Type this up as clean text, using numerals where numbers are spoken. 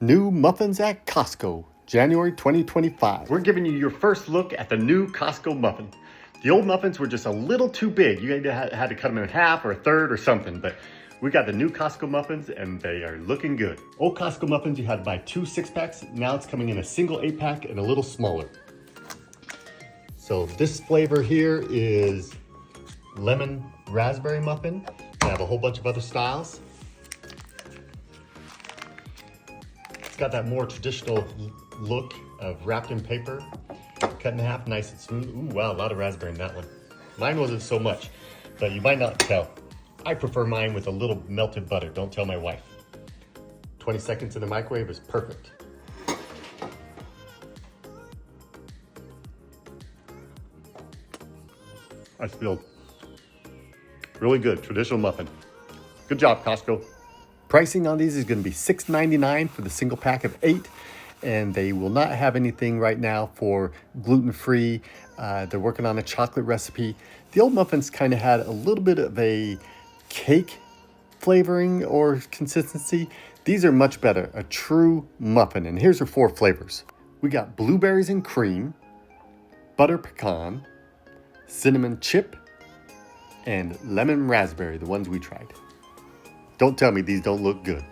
New muffins at Costco, January 2025. We're giving you your first look at the new Costco muffin. The old muffins were just a little too big. You had to cut them in half or a third or something, but we got the new Costco muffins and they are looking good. Old Costco muffins, you had to buy 2 6-packs. Now it's coming in a single 8-pack and a little smaller. So this flavor here is lemon raspberry muffin. We have a whole bunch of other styles. It's got that more traditional look of wrapped in paper, cut in half, nice and smooth. Ooh, wow, a lot of raspberry in that one. Mine wasn't so much, but you might not tell. I prefer mine with a little melted butter. Don't tell my wife. 20 seconds in the microwave is perfect. I feel really good, traditional muffin. Good job, Costco. Pricing on these is going to be $6.99 for the single pack of 8, and they will not have anything right now for gluten-free. They're working on a chocolate recipe. The old muffins kind of had a little bit of a cake flavoring or consistency. These are much better, a true muffin. And here's our 4 flavors. We got blueberries and cream, butter pecan, cinnamon chip, and lemon raspberry, the ones we tried. Don't tell me these don't look good.